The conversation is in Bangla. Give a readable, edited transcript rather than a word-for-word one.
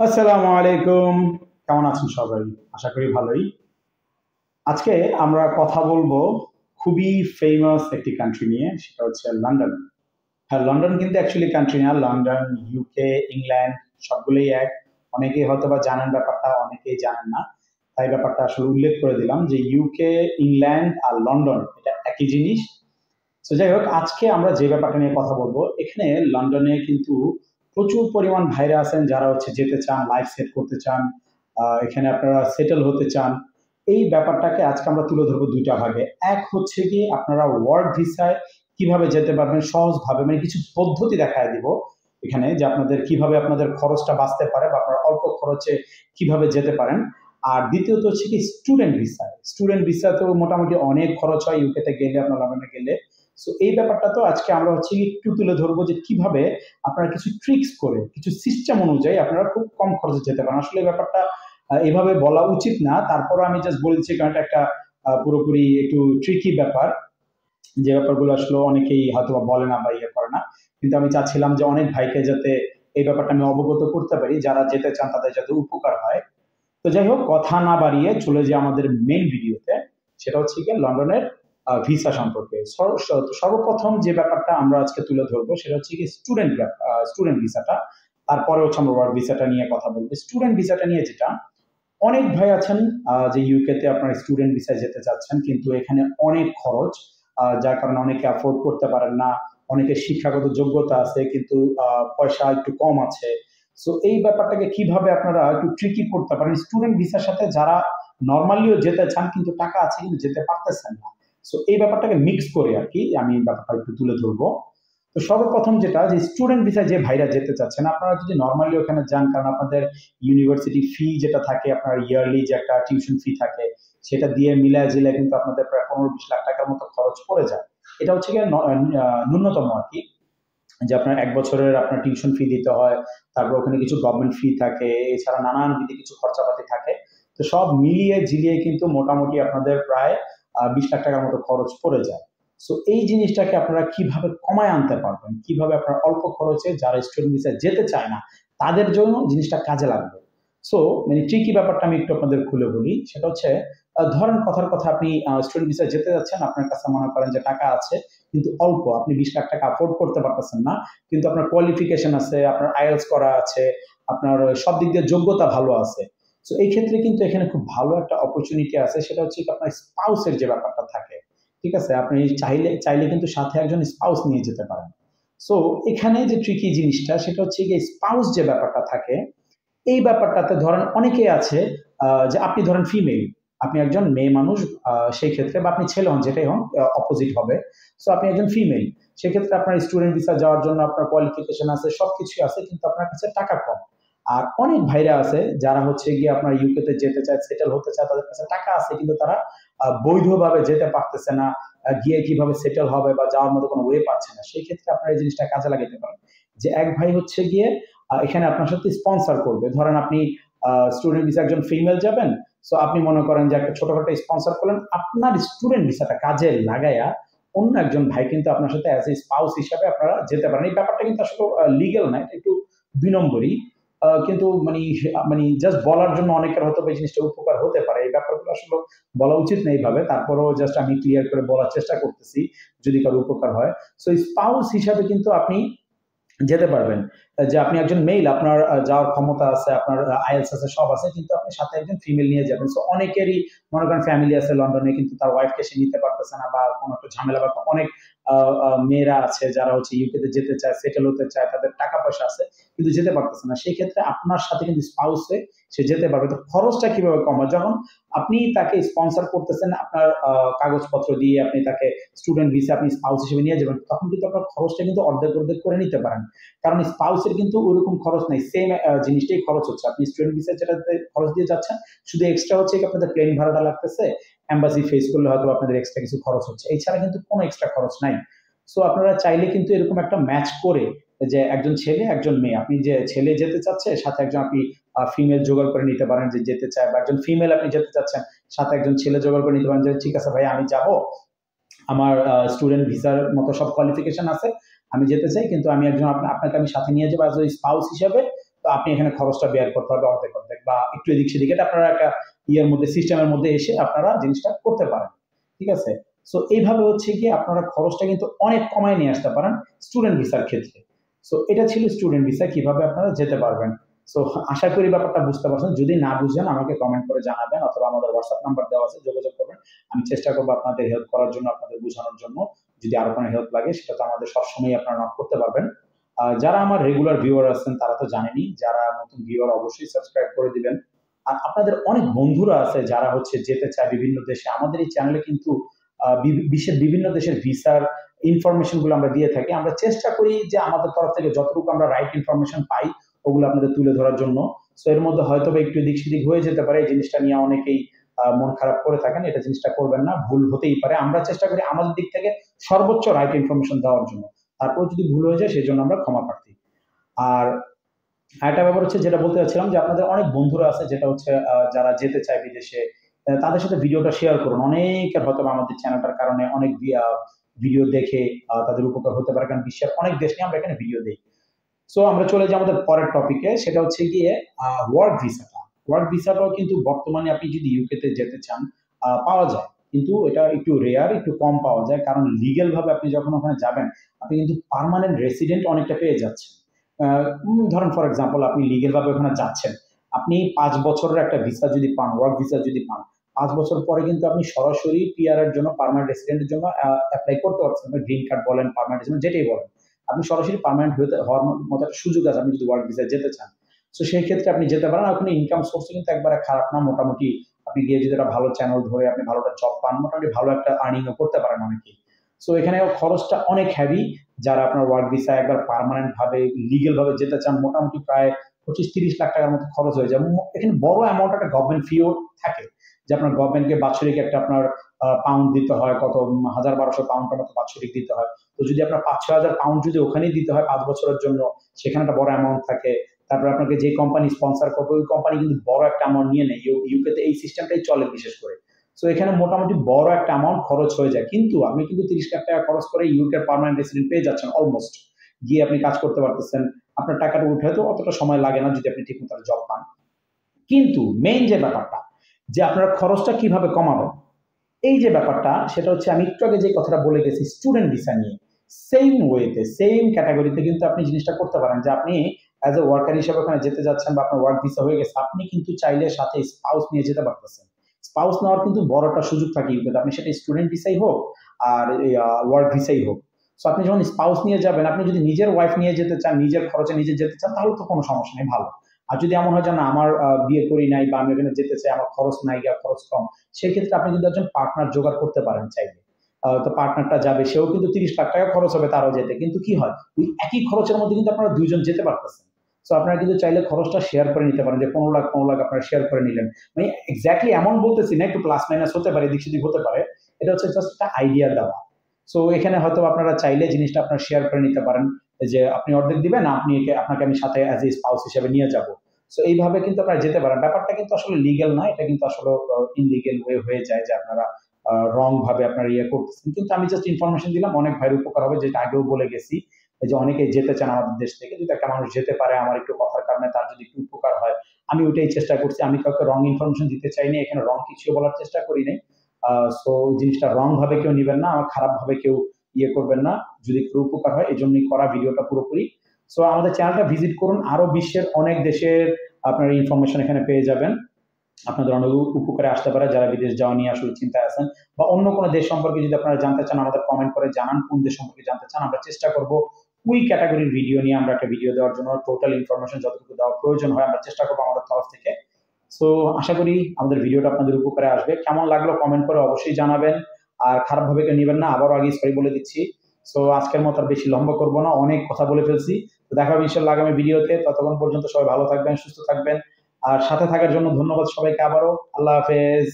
আসসালামু আলাইকুম। কেমন আছেন সবাই? আশা করি ভালোই। আজকে আমরা কথা বলবো খুবই ফেমাস একটি কান্ট্রি নিয়ে, সেটা হচ্ছে লন্ডন। হ্যাঁ, লন্ডন কিন্তু অ্যাকচুয়ালি কান্ট্রি না। লন্ডন, ইউকে, ইংল্যান্ড সবগুলোই এক। অনেকেই হয়তোবা জানেন ব্যাপারটা, অনেকেই জানেন না। তাই ব্যাপারটা আসলে উল্লেখ করে দিলাম যে ইউকে, ইংল্যান্ড আর লন্ডন এটা একই জিনিস। তো যাই হোক, আজকে আমরা যে ব্যাপারটা নিয়ে কথা বলবো, এখানে লন্ডনে কিন্তু প্রচুর পরিমাণ ভাইরা আছেন যারা হচ্ছে যেতে চান, লাইফ সেট করতে চান, এখানে আপনারা সেটেল হতে চান। এই ব্যাপারটাকে আজকে আমরা তুলে ধরবো দুইটা ভাগে। এক হচ্ছে কি আপনারা ওয়ার্ক ভিসায় কিভাবে যেতে পারবেন সহজভাবে, মানে কিছু পদ্ধতি দেখায় দিব এখানে, যে আপনাদের কিভাবে আপনাদের খরচটা বাঁচতে পারে বা আপনারা অল্প খরচে কিভাবে যেতে পারেন। আর দ্বিতীয়ত হচ্ছে কি স্টুডেন্ট ভিসা। স্টুডেন্ট ভিসাতেও মোটামুটি অনেক খরচ হয় ইউকেতে গেলে, আপনার লন্ডনে গেলে। সো এই ব্যাপারটা তো আজকে আমরা হচ্ছে একটু তুলে ধরবো যে কিভাবে আপনারা কিছু ট্রিক্স করে, কিছু সিস্টেম অনুযায়ী আপনারা খুব কম খরচে যেতে পারেন। আসলে এই ব্যাপারটা এভাবে বলা উচিত না, তারপরও আমি জাস্ট বলছি কারণ এটা একটা পুরোপুরি একটু ট্রিকি ব্যাপার, যে ব্যাপারগুলো আসলে অনেকেই হয়তো বলে না বা ইয়ে করে না। কিন্তু আমি চাচ্ছিলাম যে অনেক ভাইকে যাতে এই ব্যাপারটা আমি অবগত করতে পারি, যারা যেতে চান তাদের যাতে উপকার হয়। তো যাই হোক, কথা না বাড়িয়ে চলে যে আমাদের মেইন ভিডিওতে, সেটা হচ্ছে গিয়ে লন্ডনের ভিসা সম্পর্কে। সর্বপ্রথম যে ব্যাপারটা আমরা আজকে তুলে ধরবো সেটা হচ্ছে কি স্টুডেন্ট ভিসাটা। তারপরে হচ্ছে আমরা ওয়ার্ক ভিসাটা নিয়ে কথা বলবো। স্টুডেন্ট ভিসাটা নিয়ে যেটা, অনেক ভাই আছেন যে ইউকেতে আপনার স্টুডেন্ট ভিসায় যেতে চাচ্ছেন, কিন্তু এখানে অনেক খরচ, যার কারণে অনেকে অ্যাফোর্ড করতে পারেন না। অনেকের শিক্ষাগত যোগ্যতা আছে কিন্তু পয়সা একটু কম আছে। সো এই ব্যাপারটাকে কিভাবে আপনারা একটু ট্রিকি করতে পারেন স্টুডেন্ট ভিসার সাথে, যারা নর্মালিও যেতে চান কিন্তু টাকা আছে কিন্তু যেতে পারতেছেন না। সো এই ব্যাপারটাকে মিক্স করে আর কি আমি ব্যাপারটা একটু তুলে ধরবো। তো সর্বপ্রথম যেটা, যে স্টুডেন্ট ভিসা যে ভাইরা যেতে চাচ্ছেন, আপনারা যদি নর্মালি ওখানে যান, কারণ আপনাদের ইউনিভার্সিটি ফি যেটা থাকে, আপনার ইয়ারলি যে একটা টিউশন ফি থাকে, সেটা দিয়ে মিলায় জিলায় কিন্তু আপনাদের প্রায় 15-20 লাখ টাকার মতো খরচ পড়ে যায়। এটা হচ্ছে গিয়ে ন্যূনতম আর কি, যে আপনার 1 বছরের আপনার টিউশন ফি দিতে হয়, তারপর ওখানে কিছু গভর্নমেন্ট ফি থাকে, এছাড়া নানান বিধি কিছু খরচাপাতি থাকে। তো সব মিলিয়ে ঝিলিয়ে কিন্তু মোটামুটি আপনাদের প্রায় 20 লাখ টাকার মতো খরচ পড়ে যায়। সো এই জিনিসটাকে আপনারা কিভাবে কমায় আনতে পারবেন, কিভাবে আপনার অল্প খরচে যারা স্টুডেন্ট ভিসা যেতে চায় না তাদের জন্য জিনিসটা কাজে লাগবে। সো মানে ট্রিকি ব্যাপারটা আমি একটু আপনাদের খুলে বলি, সেটা হচ্ছে ধরেন কথার কথা, আপনি স্টুডেন্ট ভিসা যেতে যাচ্ছেন, আপনার কাছে মনে করেন যে টাকা আছে কিন্তু অল্প, আপনি 20 লাখ টাকা অ্যাফোর্ড করতে পারতেছেন না, কিন্তু আপনার কোয়ালিফিকেশন আছে, আপনার আইএলটিএস করা আছে, আপনার সব দিক দিয়ে যোগ্যতা ভালো আছে। তো এই ক্ষেত্রে কিন্তু এখানে খুব ভালো একটা অপরচুনিটি আছে, সেটা হচ্ছে কি আপনার স্পাউসের যে ব্যাপারটা থাকে। ঠিক আছে, আপনি চাইলে চাইলে কিন্তু সাথে একজন স্পাউস নিয়ে যেতে পারেন। সো এখানে যে ট্রিকি জিনিসটা সেটা হচ্ছে কি স্পাউস যে ব্যাপারটা থাকে, এই ব্যাপারটাতে ধরেন অনেকেই আছে, যে আপনি ধরেন ফিমেল, আপনি একজন মেয়ে মানুষ, সেই ক্ষেত্রে বা আপনি ছেলে হন, যেটাই হন অপোজিট হবে। সো আপনি একজন ফিমেল, সেক্ষেত্রে আপনার স্টুডেন্ট ভিসা যাওয়ার জন্য আপনার কোয়ালিফিকেশন আছে, সবকিছু আছে, কিন্তু আপনার কাছে টাকা কম। আর অনেক ভাইরা আছে যারা হচ্ছে গিয়ে আপনার ইউকেতে যেতে চায়, সেটেল হতে চায়, তাদের কাছে টাকা আছে কিন্তু তারা বৈধভাবে যেতে পারতেছে না। গিয়ে কিভাবে সেটেল হবে বা যাওয়ার মতো কোনো ওয়ে পাচ্ছে না, সেই ক্ষেত্রে আপনার এই জিনিসটা কাজে লাগাতে পারেন। যে এক ভাই হচ্ছে গিয়ে এখানে আপনার সাথে স্পন্সর করবে। ধরেন আপনি স্টুডেন্ট ভিসা একজন ফিমেল যাবেন, সো আপনি মনে করেন যে একটা ছোটখাটো স্পন্সর করলেন, আপনার স্টুডেন্ট ভিসাটা কাজে লাগায়া অন্য একজন ভাই কিন্তু আপনার সাথে অ্যাজ এ স্পাউস হিসাবে আপনারা যেতে পারেন। এই ব্যাপারটা কিন্তু আসলে লিগেল না, এটা একটু 2 নম্বরই। কিন্তু মানে মানে জাস্ট বলার জন্য অনেকের হয়তো এই জিনিসটা উপকার হতে পারে, এই ব্যাপারগুলো আসলে বলা উচিত না এইভাবে, তারপরেও জাস্ট আমি ক্লিয়ার করে বলার চেষ্টা করতেছি যদি কারো উপকার হয়। সো স্পাউস হিসাবে কিন্তু আপনি যেতে পারবেন। যে আপনি একজন মেইল, আপনার যাওয়ার ক্ষমতা আছে, আপনার আইএলটিএস আছে, সব আছে, কিন্তু আপনি সাথে একজন ফিমেল নিয়ে যাবেন। সো অনেকেরই মনে করেন ফ্যামিলি আছে লন্ডনে, কিন্তু তার ওয়াইফকে সে নিতে পারতেছে না, বা কোনো একটা ঝামেলা, বা অনেক মেয়েরা আছে যারা হচ্ছে ইউকেতে যেতে চায়, সেটেল হতে চায়, তাদের টাকা পয়সা আছে কিন্তু যেতে পারতেছে না। সেই ক্ষেত্রে আপনার সাথে কিন্তু স্পাউসে সে যেতে পারবে। তো খরচটা কিভাবে কম হয়, যখন আপনি তাকে স্পন্সর করতেছেন আপনার কাগজপত্র দিয়ে, আপনি তাকে স্টুডেন্ট ভিসা আপনি স্পাউস হিসেবে নিয়ে যাবেন, তখন কিন্তু আপনার খরচটা কিন্তু অর্ধেক অর্ধেক করে নিতে পারেন। কারণ স্পাউসের কিন্তু ওইরকম খরচ নাই, সেম জিনিসটাই খরচ হচ্ছে। আপনি স্টুডেন্ট ভিসা যেটাতে খরচ দিয়ে যাচ্ছেন, শুধু এক্সট্রা হচ্ছে কি আপনাদের প্লেন ভাড়াটা লাগতেছে, এম্বাসি ফেস করলে হয়তো আপনাদের এক্সট্রা কিছু খরচ হচ্ছে, এছাড়া কিন্তু কোনো এক্সট্রা খরচ নাই। সো আপনারা চাইলে কিন্তু এরকম একটা ম্যাচ করে, যে একজন ছেলে একজন মেয়ে, আপনি যে ছেলে যেতে চাচ্ছে সাথে একজন আপনি ফিমেল জোগাড় করে নিতে পারেন যে যেতে চায়, বা একজন ফিমেল আপনি যেতে চাচ্ছেন সাথে একজন ছেলে জোগাড় করে নিতে পারেন, যে ঠিক আছে ভাই আমি যাব, আমার স্টুডেন্ট ভিসার মতো সব কোয়ালিফিকেশন আছে, আমি যেতে চাই, কিন্তু আমি একজন আপনাকে আমি সাথে নিয়ে যাবো অ্যাজ স্পাউস হিসেবে। তো আপনি এখানে খরচটা বেয়ার করতে হবে অর্ধেক অর্ধেক বা একটু এদিক সেদিক, এটা আপনারা একটা ইয়ের মধ্যে সিস্টেমের মধ্যে এসে আপনারা জিনিসটা করতে পারেন, ঠিক আছে। সো এইভাবে হচ্ছে কি আপনারা খরচটা কিন্তু অনেক কমায় নিয়ে আসতে পারেন স্টুডেন্ট ভিসার ক্ষেত্রে। সো এটা ছিল স্টুডেন্ট ভিসা কিভাবে আপনারা যেতে পারবেন। সো আশা করি ব্যাপারটা বুঝতে পারছেন। যদি না বুঝেন আমাকে কমেন্ট করে জানাবেন অথবা আমাদের হোয়াটসঅ্যাপ নাম্বার দেওয়া আছে, যোগাযোগ করবেন। আমি চেষ্টা করবো আপনাদের হেল্প করার জন্য, আপনাদের বোঝানোর জন্য। যদি আরো কোনো হেল্প লাগে সেটা তো আমাদের সবসময় আপনারা নক করতে পারবেন। যারা আমার রেগুলার ভিউয়ার আছেন তারা তো জানেনই, যারা নতুন ভিউয়ার অবশ্যই সাবস্ক্রাইব করে দিবেন। আর আপনাদের অনেক বন্ধুরা আছে যারা হচ্ছে যেতে চায় বিভিন্ন দেশে। আমাদের এই চ্যানেলে কিন্তু বিশ্বের বিভিন্ন দেশের ভিসার ইনফরমেশন গুলো আমরা দিয়ে থাকি। আমরা চেষ্টা করি যে আমাদের তরফ থেকে যতটুকু আমরা রাইট ইনফরমেশন পাই ওগুলো আপনাদের তুলে ধরার জন্য। সো এর মধ্যে হয়তো বা একটু এদিক সেদিক হয়ে যেতে পারে, এই জিনিসটা নিয়ে অনেকেই মন খারাপ করে থাকেন, এটা জিনিসটা করবেন না, ভুল হতেই পারে। আমরা চেষ্টা করি আমাদের দিক থেকে সর্বোচ্চ রাইট ইনফরমেশন দেওয়ার জন্য, তারপর যদি ভুল হয়ে যায় সেই জন্য আমরা ক্ষমা প্রার্থী। আর আরেকটা ব্যাপার হচ্ছে যেটা বলতে চাচ্ছিলাম যে আপনাদের অনেক বন্ধুরা আছে যেটা হচ্ছে যারা যেতে চায় বিদেশে, তাদের সাথে ভিডিওটা শেয়ার করুন। অনেকের হয়তো আমাদের চ্যানেলটার কারণে অনেক ভিডিও দেখে তাদের উপকার হতে পারে, কারণ বিশ্বের অনেক দেশ নিয়ে আমরা এখানে ভিডিও দিই। সো আমরা চলে যাই আমাদের পরের টপিকে, সেটা হচ্ছে গিয়ে ওয়ার্ক ভিসাটা। ওয়ার্ক ভিসাটাও কিন্তু বর্তমানে আপনি যদি ইউকে তে যেতে চান পাওয়া যায়, কিন্তু এটা একটু রেয়ার, একটু কম পাওয়া যায়, কারণ লিগেল ভাবে আপনি যখন ওখানে যাবেন আপনি কিন্তু পার্মানেন্ট রেসিডেন্ট অনেকটা পেয়ে যাচ্ছেন। ধরেন ফর এক্সাম্পল আপনি লিগেল ভাবে ওখানে যাচ্ছেন, আপনি 5 বছরের একটা ভিসা যদি পান, ওয়ার্ক ভিসা যদি পান, 5 বছর পরে কিন্তু আপনি সরাসরি পিআর এর জন্য, পার্মানেন্ট রেসিডেন্টের জন্য অ্যাপ্লাই করতে পারছেন। গ্রিন কার্ড বলেন, পার্মানেন্ট রেসিডেন্ট যেটাই বলেন, আপনি সরাসরি পার্মানেন্ট হওয়ার মতো একটা সুযোগ আছে আপনি যদি ওয়ার্ক ভিসায় যেতে চান। তো সেই ক্ষেত্রে আপনি যেতে পারেন। আর ওখানে ইনকাম সোর্স কিন্তু একবারে খারাপ না, মোটামুটি আপনি গিয়ে যদি একটা ভালো চ্যানেল ধরে আপনি ভালো একটা জব পান, মোটামুটি ভালো একটা আর্নিংও করতে পারেন অনেকেই। সো এখানে খরচটা অনেক হ্যাভি। যারা আপনার ওয়ার্ক ভিসা একবার পার্মানেন্ট ভাবে লিগেল ভাবে যেতে চান, মোটামুটি প্রায় 25-30 লাখ টাকার মতো খরচ হয়ে যায়। এখানে বড় অ্যামাউন্ট একটা গভর্নমেন্ট ফিও থাকে, যে আপনার গভর্নমেন্টকে বাৎসরিক একটা আপনার পাউন্ড দিতে হয়, কত 1000-1200 পাউন্ডের মতো বাৎসরিক দিতে হয়। তো যদি আপনার 5-6 হাজার পাউন্ড যদি ওখানেই দিতে হয় 5 বছরের জন্য, সেখানে একটা বড় অ্যামাউন্ট থাকে। তারপর আপনাকে যে কোম্পানি স্পন্সর করবে ওই কোম্পানি কিন্তু বড় একটা অ্যামাউন্ট নিয়ে নেয়। ইউকেতে এই সিস্টেমটাই চলে বিশেষ করে। সো এখানে মোটামুটি বড় একটা অ্যামাউন্ট খরচ হয়ে যায়, কিন্তু আপনি কিন্তু 30 লাখ টাকা খরচ করে ইউকে পার্মানেন্ট রেসিডেন্ট পেয়ে যাচ্ছেন অলমোস্ট। গিয়ে আপনি কাজ করতে পারতেছেন, আপনার টাকাটা উঠে হয়তো অতটা সময় লাগে না যদি আপনি ঠিকমতো জব পান। কিন্তু মেইন যে ব্যাপারটা, যে আপনারা খরচটা কিভাবে কমাবেন, এই যে ব্যাপারটা, সেটা হচ্ছে আমি একটু আগে যে কথাটা বলে গেছি স্টুডেন্ট ভিসা নিয়ে, সেম ওয়েতে সেম ক্যাটাগরিতে কিন্তু আপনি জিনিসটা করতে পারেন, যে আপনি অ্যাজ এ ওয়ার্কার হিসেবে ওখানে যেতে যাচ্ছেন বা আপনার ওয়ার্ক ভিসা হয়ে গেছে, আপনি কিন্তু চাইলে সাথে স্পাউস নিয়ে যেতে পারতেছেন। স্পাউস নেওয়ার কিন্তু বড় একটা সুযোগ থাকে ইউকেতে, আপনি সেটা স্টুডেন্ট ভিসাই হোক আর ওয়ার্ক ভিসাই হোক। সো আপনি যখন স্পাউস নিয়ে যাবেন, আপনি যদি নিজের ওয়াইফ নিয়ে যেতে চান, নিজের খরচে নিজে যেতে চান, তাহলে তো কোনো সমস্যা নেই, ভালো। আর যদি এমন হয় যে না আমার বিয়ে করি নাই বা আমি এখানে যেতে চাই, আমার খরচ নাই বা খরচ কম, সেই ক্ষেত্রে আপনি কিন্তু একজন পার্টনার জোগাড় করতে পারেন চাইলে। তো পার্টনারটা যাবে, সেও কিন্তু 30 লাখ টাকা খরচ হবে তারও যেতে, কিন্তু কি হয় ওই একই খরচের মধ্যে কিন্তু আপনারা দুইজন যেতে পারতেছেন। সো আপনারা কিন্তু চাইলে খরচটা শেয়ার করে নিতে পারেন, যে 15 লাখ আপনারা শেয়ার করে নিলেন। মানে এক্স্যাক্টলি এমন বলতেছি না, একটু প্লাস মাইনাস হতে পারে, এদিক সেদিক হতে পারে, এটা হচ্ছে জাস্ট একটা আইডিয়া দেওয়া। সো এখানে হয়তো আপনারা চাইলে জিনিসটা আপনারা শেয়ার করে নিতে পারেন, যে আপনি অর্ধেক দিবেন, আপনাকে আমি সাথে অ্যাজ এ স্পাউস হিসেবে নিয়ে যাব। সো এইভাবে কিন্তু আপনারা যেতে পারেন। ব্যাপারটা কিন্তু আসলে লিগ্যাল না, এটা কিন্তু আসলে ইনলিগ্যাল ওয়ে হয়ে যায়, যে আপনারা রং ভাবে আপনারা ইয়ে করতেছেন। কিন্তু আমি জাস্ট ইনফরমেশন দিলাম, অনেক ভাইয়ের উপকার হবে, যেটা আগেও বলে গেছি, যে অনেকে যেতে চান আমাদের দেশ থেকে। যদি একটা মানুষ যেতে পারে আমার একটু কথার কারণে, তার যদি একটু উপকার হয়, আমি ওইটাই চেষ্টা করছি। আমি কাউকে রং ইনফরমেশন দিতে চাইনি, এখানে রং কিছু বলার চেষ্টা করি নাই। সো জিনিসটা রং ভাবে কেউ নিবেন না, আমার খারাপ ভাবে কেউ ইয়ে করবেন না। যদি একটু উপকার হয় এই জন্যই করা ভিডিওটা পুরোপুরি। সো আমাদের চ্যানেলটা ভিজিট করুন, আরো বিশ্বের অনেক দেশের আপনার ইনফরমেশন এখানে পেয়ে যাবেন। আপনাদের অনেক উপকারে আসতে পারে যারা বিদেশ যাওয়া নিয়ে আসলে চিন্তায় আছেন, বা অন্য কোনো দেশ সম্পর্কে যদি আপনারা জানতে চান, আমাদের কমেন্ট করে জানান কোন দেশ সম্পর্কে জানতে চান। আমরা চেষ্টা করব ওই ক্যাটাগরির ভিডিও নিয়ে আমরা একটা ভিডিও দেওয়ার জন্য, টোটাল ইনফরমেশন যতটুকু দেওয়া প্রয়োজন হয় আমরা চেষ্টা করবো আমাদের তরফ থেকে। সো আশা করি আমাদের ভিডিওটা আপনাদের উপকারে আসবে। কেমন লাগলো কমেন্ট করে অবশ্যই জানাবেন, আর খারাপ ভাবে কেউ নেবেন না, আবারও আগে সরি বলে দিচ্ছি। সো আজকের মতো আর বেশি লম্বা করবো না, অনেক কথা বলে ফেলছি। তো দেখা হবে ইনশাল্লাহ আগামী ভিডিওতে। ততক্ষণ পর্যন্ত সবাই ভালো থাকবেন, সুস্থ থাকবেন, আর সাথে থাকার জন্য ধন্যবাদ সবাইকে আবারও। আল্লাহ হাফেজ।